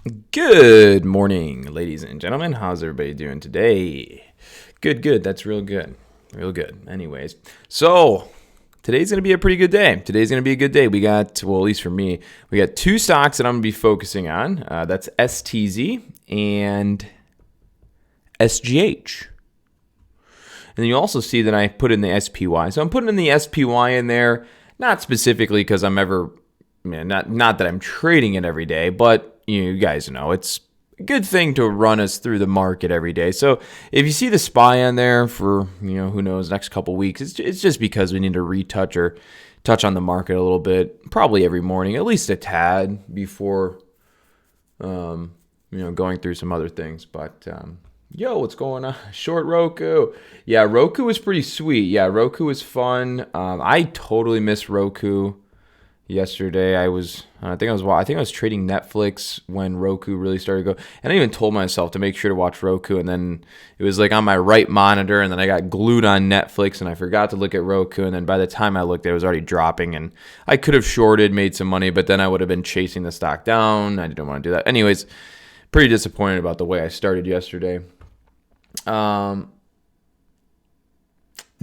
Good morning, ladies and gentlemen. How's everybody doing today? Good. That's real good. Real good. Anyways, so today's going to be a pretty good day. Today's going to be a good day. We got, well, at least for me, we got two stocks that I'm going to be focusing on. That's STZ and SGH. And then you also see that I put in the SPY. So I'm putting in the SPY in there, not specifically because I'm ever, not that I'm trading it every day, but you guys know it's a good thing to run us through the market every day. So if you see the SPY on there for, who knows, next couple weeks, it's just because we need to retouch or touch on the market a little bit, probably every morning, at least a tad before, going through some other things. But, what's going on? Short Roku. Yeah, Roku was pretty sweet. Yeah, Roku was fun. I totally missed Roku yesterday. I think I was trading Netflix when Roku really started to go. And I even told myself to make sure to watch Roku, and then it was like on my right monitor, and then I got glued on Netflix, and I forgot to look at Roku, and then by the time I looked, it was already dropping, and I could have shorted, made some money, but then I would have been chasing the stock down. I didn't want to do that. Anyways, pretty disappointed about the way I started yesterday.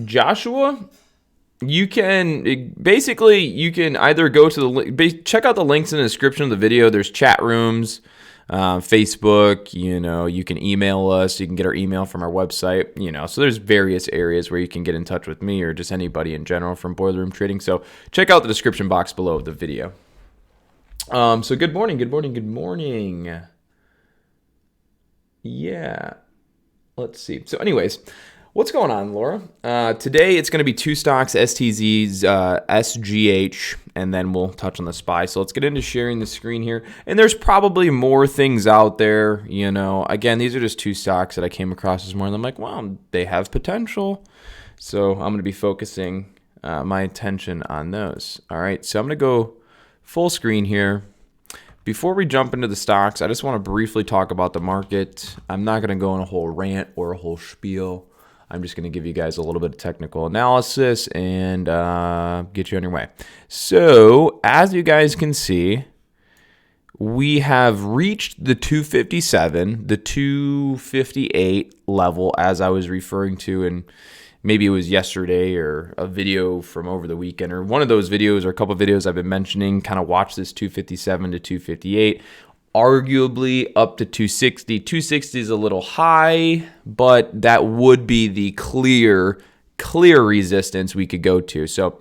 Joshua, you can either go to the link, check out the links in the description of the video. There's chat rooms, Facebook, you can email us. You can get our email from our website, so there's various areas where you can get in touch with me or just anybody in general from Boiler Room Trading. So check out the description box below the video. So good morning. Yeah. Let's see. So anyways, what's going on, Laura? Today it's going to be two stocks, STZ's, SGH, and then we'll touch on the SPY. So let's get into sharing the screen here. And there's probably more things out there, Again, these are just two stocks that I came across this morning. I'm like, wow, they have potential. So I'm going to be focusing my attention on those. All right, so I'm going to go full screen here. Before we jump into the stocks, I just want to briefly talk about the market. I'm not going to go on a whole rant or a whole spiel. I'm just going to give you guys a little bit of technical analysis and get you on your way. So, as you guys can see, we have reached the 257, the 258 level, as I was referring to, and maybe it was yesterday or a video from over the weekend or one of those videos or a couple of videos I've been mentioning, kind of watch this 257 to 258, arguably up to 260. 260 is a little high, but that would be the clear resistance we could go to. So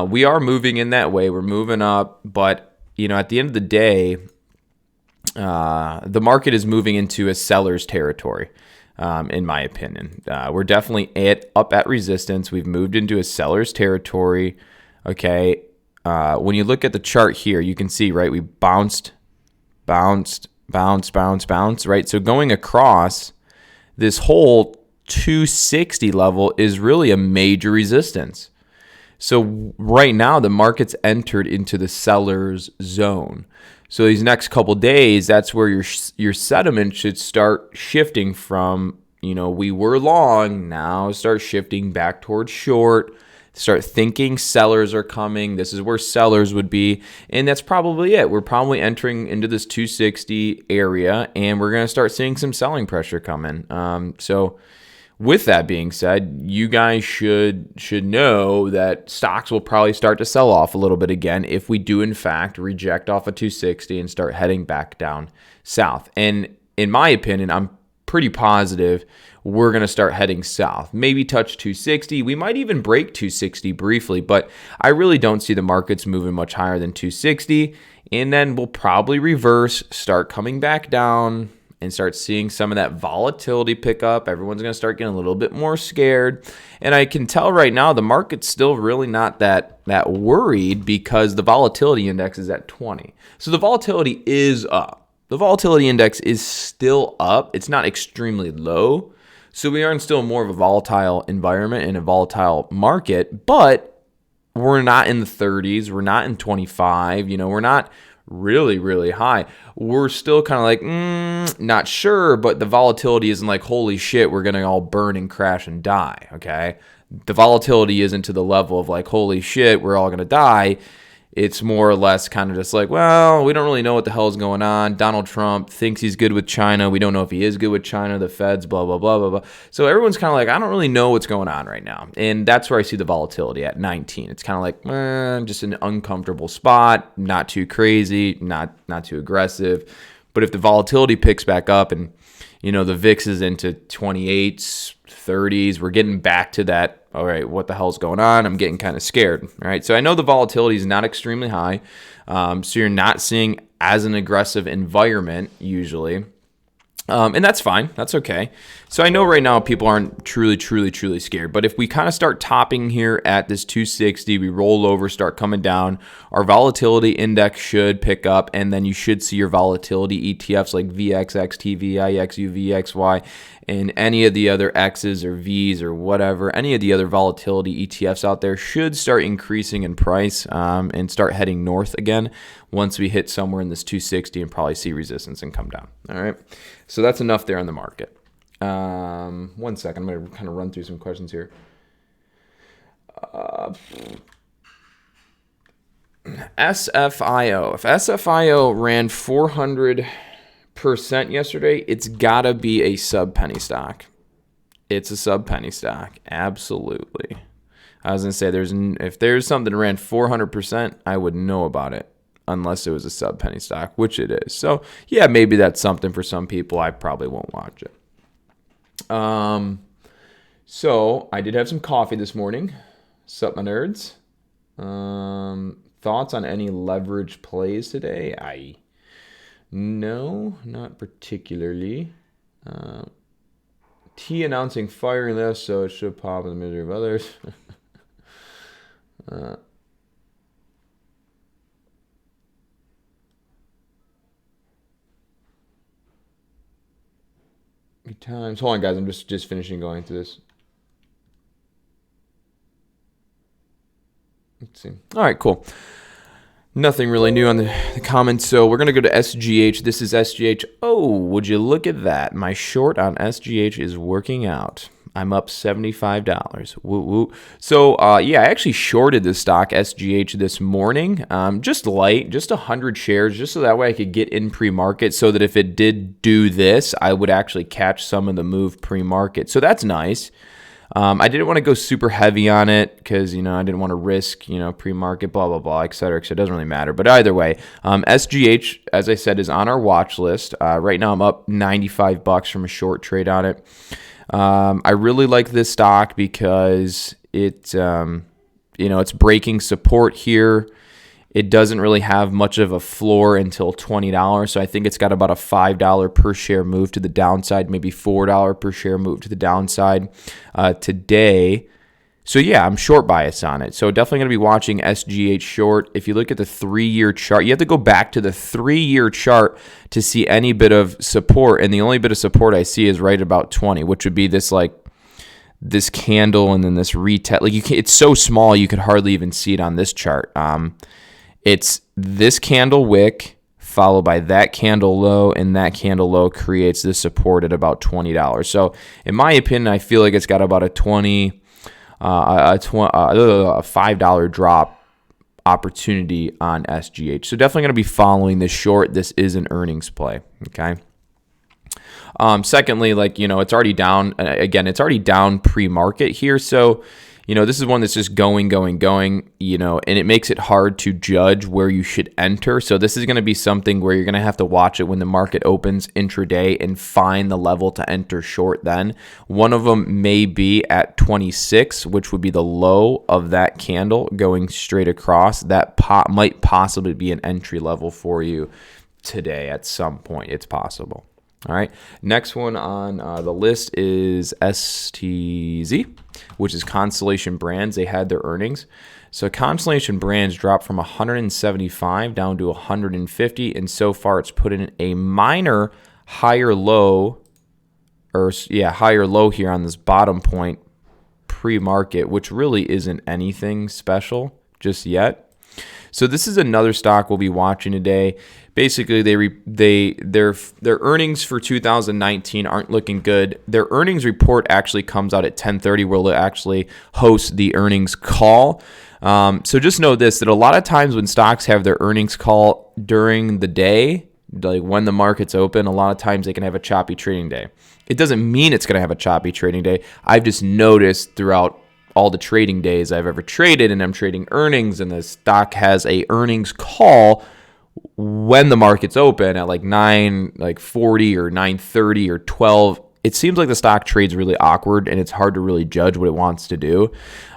we are moving in that way. We're moving up, but at the end of the day, the market is moving into a seller's territory. In my opinion, we're definitely up at resistance. We've moved into a seller's territory. Okay. When you look at the chart here, you can see, right, we bounced, right? So going across this whole 260 level is really a major resistance. So right now the market's entered into the seller's zone. So these next couple days, that's where your sentiment should start shifting from, we were long, now start shifting back towards short, start thinking sellers are coming. This is where sellers would be. And that's probably it. We're probably entering into this 260 area, and we're going to start seeing some selling pressure coming. So with that being said, you guys should know that stocks will probably start to sell off a little bit again if we do, in fact, reject off of 260 and start heading back down south. And in my opinion, I'm pretty positive we're going to start heading south. Maybe touch 260. We might even break 260 briefly, but I really don't see the markets moving much higher than 260. And then we'll probably reverse, start coming back down, and start seeing some of that volatility pick up. Everyone's going to start getting a little bit more scared. And I can tell right now the market's still really not that worried because the volatility index is at 20. So the volatility is up. The volatility index is still up. It's not extremely low. So we are in still more of a volatile environment and a volatile market, but we're not in the 30s. We're not in 25. We're not really, really high. We're still kind of like, not sure, but the volatility isn't like, holy shit, we're going to all burn and crash and die, okay? The volatility isn't to the level of like, holy shit, we're all going to die. It's more or less kind of just like, well, we don't really know what the hell is going on. Donald Trump thinks he's good with China. We don't know if he is good with China. The Feds, blah, blah, blah, blah, blah. So everyone's kind of like, I don't really know what's going on right now. And that's where I see the volatility at 19. It's kind of like, just an uncomfortable spot, not too crazy, not too aggressive. But if the volatility picks back up and, the VIX is into 28s, 30s, we're getting back to that. All right, what the hell's going on? I'm getting kind of scared. All right, so I know the volatility is not extremely high, so you're not seeing as an aggressive environment usually, and that's fine. That's okay. So I know right now people aren't truly scared, but if we kind of start topping here at this 260, we roll over, start coming down, our volatility index should pick up, and then you should see your volatility ETFs like VXXT, VIXU, VXY, and any of the other X's or V's or whatever, any of the other volatility ETFs out there should start increasing in price and start heading north again once we hit somewhere in this 260 and probably see resistance and come down. All right, so that's enough there on the market. 1 second, I'm going to kind of run through some questions here. SFIO. If SFIO ran 400% yesterday, it's got to be a sub-penny stock. It's a sub-penny stock. Absolutely. I was going to say, if there's something that ran 400%, I would know about it unless it was a sub-penny stock, which it is. So, yeah, maybe that's something for some people. I probably won't watch it. So I did have some coffee this morning. Sup, my nerds? Thoughts on any leverage plays today? No, not particularly. T announcing firing list, so it should pop in the misery of others. Good times. Hold on, guys. I'm just finishing going through this. Let's see. All right, cool. Nothing really new on the comments, so we're going to go to SGH. This is SGH. Oh, would you look at that? My short on SGH is working out. I'm up $75. Woo woo. So, yeah, I actually shorted the stock SGH this morning. Just light, just 100 shares, just so that way I could get in pre-market so that if it did do this, I would actually catch some of the move pre-market. So that's nice. I didn't want to go super heavy on it because, I didn't want to risk, pre-market, blah, blah, blah, et cetera. So it doesn't really matter. But either way, SGH, as I said, is on our watch list. Right now I'm up $95 from a short trade on it. I really like this stock because it's breaking support here. It doesn't really have much of a floor until $20. So I think it's got about a $5 per share move to the downside, maybe $4 per share move to the downside today. So yeah, I'm short bias on it. So definitely going to be watching SGH short. If you look at the 3-year chart, you have to go back to the 3-year chart to see any bit of support. And the only bit of support I see is right about 20, which would be this this candle and then this retest. It's so small you could hardly even see it on this chart. It's this candle wick followed by that candle low, and that candle low creates this support at about $20. So in my opinion, I feel like it's got about a $5 drop opportunity on SGH. So definitely going to be following this short. This is an earnings play. Okay. Secondly, it's already down. Again, it's already down pre-market here. So, this is one that's just going, and it makes it hard to judge where you should enter. So this is going to be something where you're going to have to watch it when the market opens intraday and find the level to enter short then. One of them may be at 26, which would be the low of that candle going straight across. That might possibly be an entry level for you today at some point. It's possible. All right. Next one on the list is STZ, which is Constellation Brands. They had their earnings. So Constellation Brands dropped from 175 down to 150, and so far it's put in a minor higher low here on this bottom point pre-market, which really isn't anything special just yet. So this is another stock we'll be watching today. Basically, their earnings for 2019 aren't looking good. Their earnings report actually comes out at 10:30, where they'll actually host the earnings call. So just know this, that a lot of times when stocks have their earnings call during the day, like when the market's open, a lot of times they can have a choppy trading day. It doesn't mean it's going to have a choppy trading day. I've just noticed throughout all the trading days I've ever traded, and I'm trading earnings, and the stock has a earnings call when the market's open at like 9:40 or 9:30 or 12. It seems like the stock trades really awkward, and it's hard to really judge what it wants to do.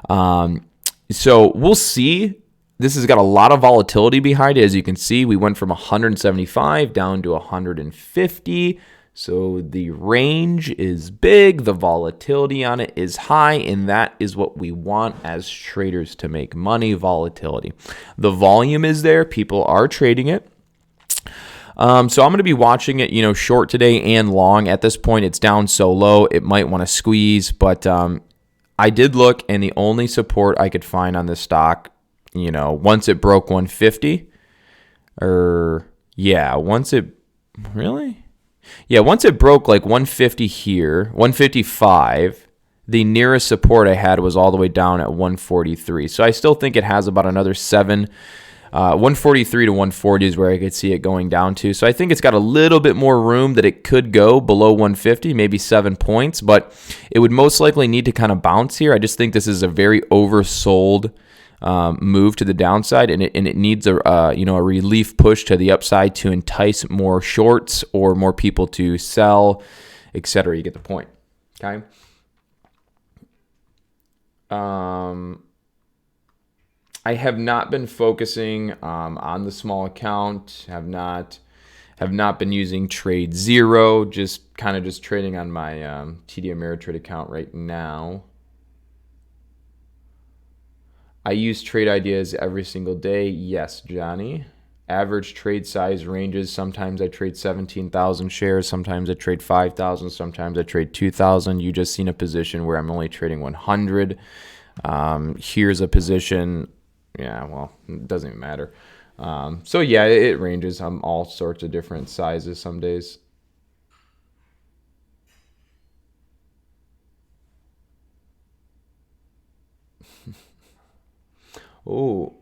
So we'll see. This has got a lot of volatility behind it. As you can see, we went from 175 down to 150. So the range is big, the volatility on it is high, and that is what we want as traders to make money, volatility. The volume is there. People are trading it. So I'm going to be watching it, short today and long. At this point, it's down so low, it might want to squeeze, but I did look, and the only support I could find on this stock, once it broke 150, once it broke like 150 here, 155, the nearest support I had was all the way down at 143. So I still think it has about another 143 to 140 is where I could see it going down to. So I think it's got a little bit more room that it could go below 150, maybe 7 points, but it would most likely need to kind of bounce here. I just think this is a very oversold move to the downside, and it needs a relief push to the upside to entice more shorts or more people to sell, etc. You get the point. Okay. I have not been focusing on the small account. Have not been using Trade Zero. Just trading on my TD Ameritrade account right now. I use trade ideas every single day. Yes, Johnny. Average trade size ranges. Sometimes I trade 17,000 shares. Sometimes I trade 5,000. Sometimes I trade 2,000. You just seen a position where I'm only trading 100. Here's a position. Yeah, well, it doesn't even matter. So yeah, it ranges. I'm all sorts of different sizes some days. Oh.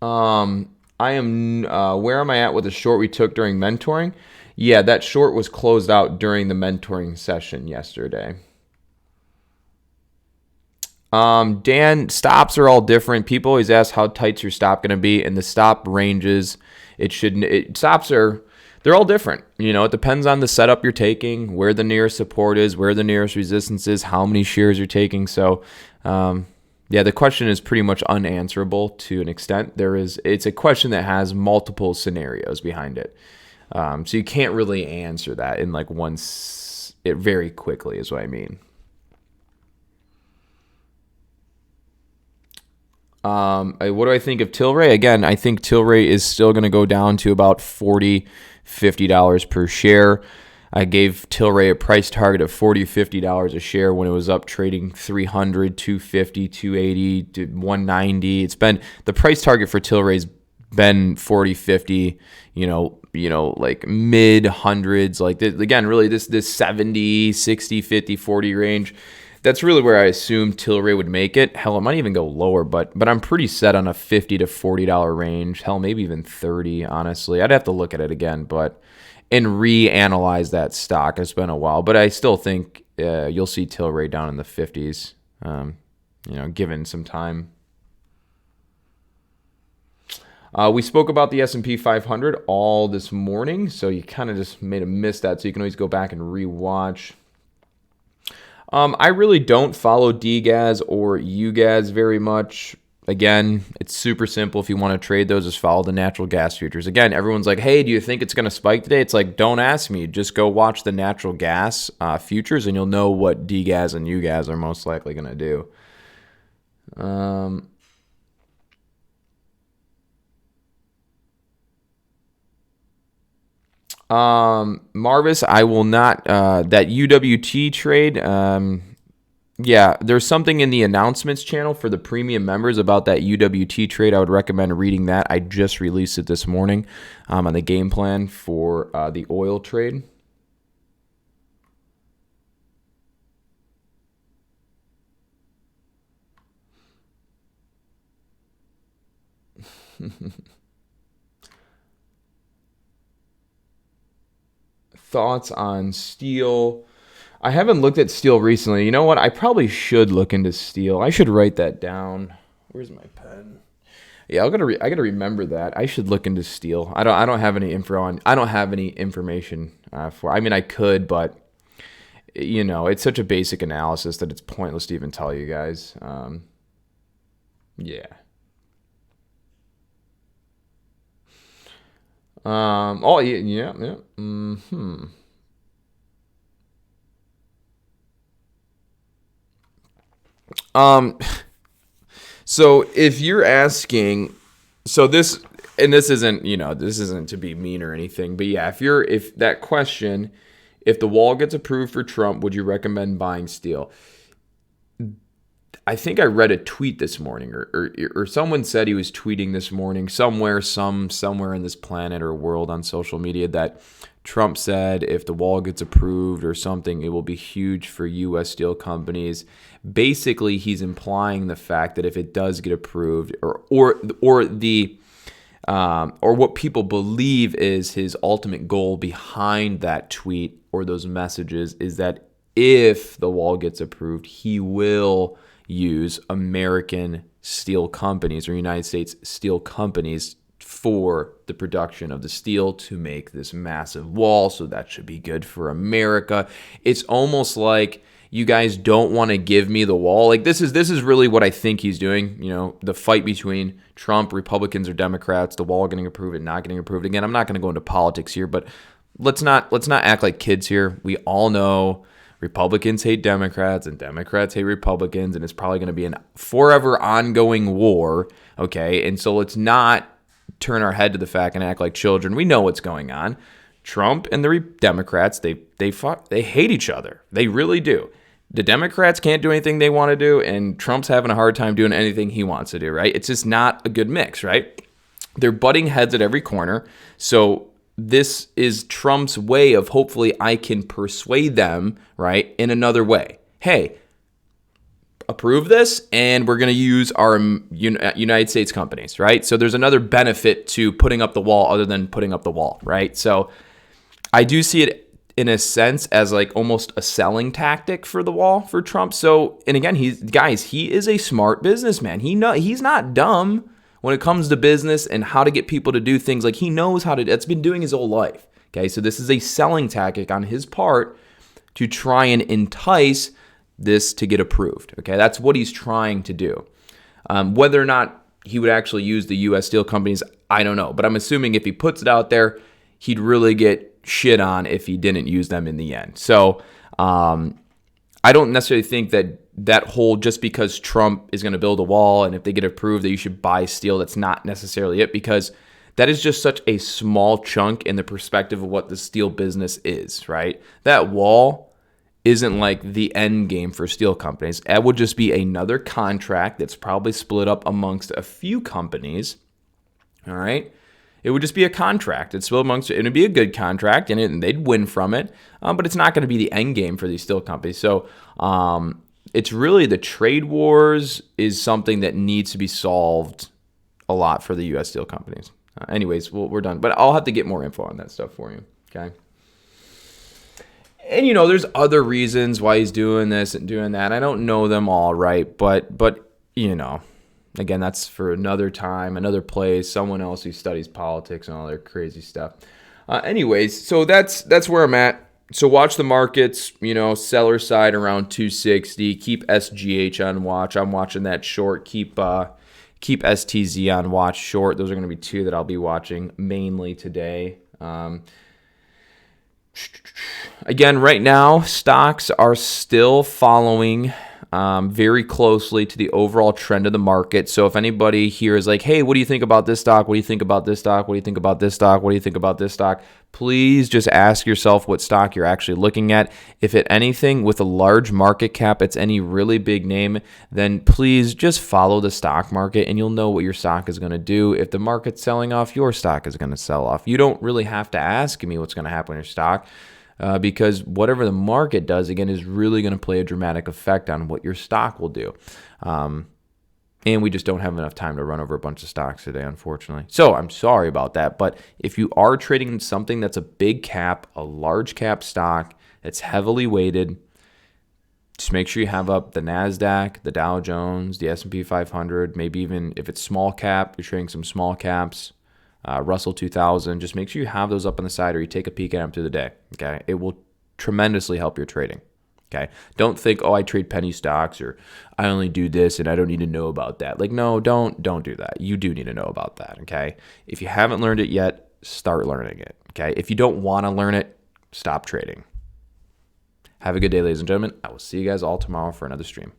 I am, where am I at with the short we took during mentoring? Yeah, that short was closed out during the mentoring session yesterday. Dan, stops are all different. People always ask how tight's your stop going to be, and the stop ranges, stops are, they're all different. It depends on the setup you're taking, where the nearest support is, where the nearest resistance is, how many shares you're taking. So, yeah, the question is pretty much unanswerable to an extent. It's a question that has multiple scenarios behind it. So you can't really answer that in like very quickly is what I mean. What do I think of Tilray? Again, I think Tilray is still going to go down to about $40, $50 per share. I gave Tilray a price target of $40, $50 a share when it was up trading 300, 250, 280 to 190. It's been the price target for Tilray's been 40, 50, like mid hundreds, like this, again, really this 70, 60, 50, 40 range. That's really where I assumed Tilray would make it. Hell, it might even go lower, but I'm pretty set on a $50 to $40 range. Hell, maybe even 30, honestly. I'd have to look at it again, and reanalyze that stock. It's been a while, but I still think you'll see Tilray down in the 50s, given some time. We spoke about the S&P 500 all this morning, so you kind of just made a miss that, so you can always go back and rewatch. I really don't follow DGAS or UGAS very much. Again, it's super simple. If you want to trade those, just follow the natural gas futures. Again, everyone's like, hey, do you think it's going to spike today? It's like, don't ask me. Just go watch the natural gas futures, and you'll know what DGAS and UGAS are most likely going to do. Marvis, I will not, that UWT trade, yeah, there's something in the announcements channel for the premium members about that UWT trade. I would recommend reading that. I just released it this morning on the game plan for the oil trade. Thoughts on steel? I haven't looked at steel recently. You know what? I probably should look into steel. I should write that down. Where's my pen? Yeah, I gotta remember that. I should look into steel. I don't have any info on. I don't have any information for. I mean, I could, but it's such a basic analysis that it's pointless to even tell you guys. Yeah. Oh yeah, yeah, yeah. Um. So if you're asking, so this and this isn't this isn't to be mean or anything, but yeah, if that question, if the wall gets approved for Trump, would you recommend buying steel? I think I read a tweet this morning, or someone said he was tweeting this morning somewhere in this planet or world on social media that Trump said if the wall gets approved or something, it will be huge for U.S. steel companies. Basically, he's implying the fact that if it does get approved, or what people believe is his ultimate goal behind that tweet or those messages is that if the wall gets approved, he will use American steel companies or United States steel companies for the production of the steel to make this massive wall. So that should be good for America. It's almost like you guys don't want to give me the wall. Like this is really what I think he's doing. The fight between Trump, Republicans or Democrats, the wall getting approved and not getting approved. Again, I'm not going to go into politics here, but let's not act like kids here. We all know Republicans hate Democrats and Democrats hate Republicans, and it's probably going to be a forever ongoing war, okay? And so let's not turn our head to the fact and act like children. We know what's going on. Trump and the Democrats, they hate each other. They really do. The Democrats can't do anything they want to do, and Trump's having a hard time doing anything he wants to do, right? It's just not a good mix, right? They're butting heads at every corner. So this is Trump's way of hopefully I can persuade them, right, in another way. Hey, approve this, and we're going to use our United States companies, right? So there's another benefit to putting up the wall other than putting up the wall, right? So I do see it in a sense as like almost a selling tactic for the wall for Trump. So, and again, he is a smart businessman. He's not dumb when it comes to business and how to get people to do things. Like he knows how to, that's been doing his whole life. Okay. So this is a selling tactic on his part to try and entice this to get approved. Okay. That's what he's trying to do. Whether or not he would actually use the U.S. steel companies, I don't know. But I'm assuming if he puts it out there, he'd really get shit on if he didn't use them in the end. So I don't necessarily think that whole just because Trump is going to build a wall and if they get approved that you should buy steel, that's not necessarily it, because that is just such a small chunk in the perspective of what the steel business is, right? That wall isn't like the end game for steel companies. That would just be another contract that's probably split up amongst a few companies, all right? It would just be a contract. It would be a good contract, and they'd win from it, but it's not going to be the end game for these steel companies. So it's really the trade wars is something that needs to be solved a lot for the U.S. steel companies. Anyways, we're done. But I'll have to get more info on that stuff for you, okay? And, there's other reasons why he's doing this and doing that. I don't know them all, right? But again, that's for another time, another place, someone else who studies politics and all their crazy stuff. Anyways, so that's where I'm at. So watch the markets, seller side around 260. Keep SGH on watch. I'm watching that short. Keep STZ on watch short. Those are going to be two that I'll be watching mainly today. Again, right now, stocks are still following very closely to the overall trend of the market. So if anybody here is like, hey, what do you think about this stock? What do you think about this stock? What do you think about this stock? What do you think about this stock? Please just ask yourself what stock you're actually looking at. If it anything with a large market cap, it's any really big name, then please just follow the stock market and you'll know what your stock is going to do. If the market's selling off, your stock is going to sell off. You don't really have to ask me what's going to happen with your stock. Because whatever the market does, again, is really going to play a dramatic effect on what your stock will do. And we just don't have enough time to run over a bunch of stocks today, unfortunately. So I'm sorry about that. But if you are trading something that's a big cap, a large cap stock that's heavily weighted, just make sure you have up the NASDAQ, the Dow Jones, the S&P 500, maybe even if it's small cap, you're trading some small caps, Russell 2000. Just make sure you have those up on the side or you take a peek at them through the day. Okay, it will tremendously help your trading. Okay, don't think, oh, I trade penny stocks or I only do this and I don't need to know about that. Like, no, don't do that. You do need to know about that. Okay, if you haven't learned it yet, start learning it. Okay, if you don't want to learn it, stop trading. Have a good day, ladies and gentlemen. I will see you guys all tomorrow for another stream.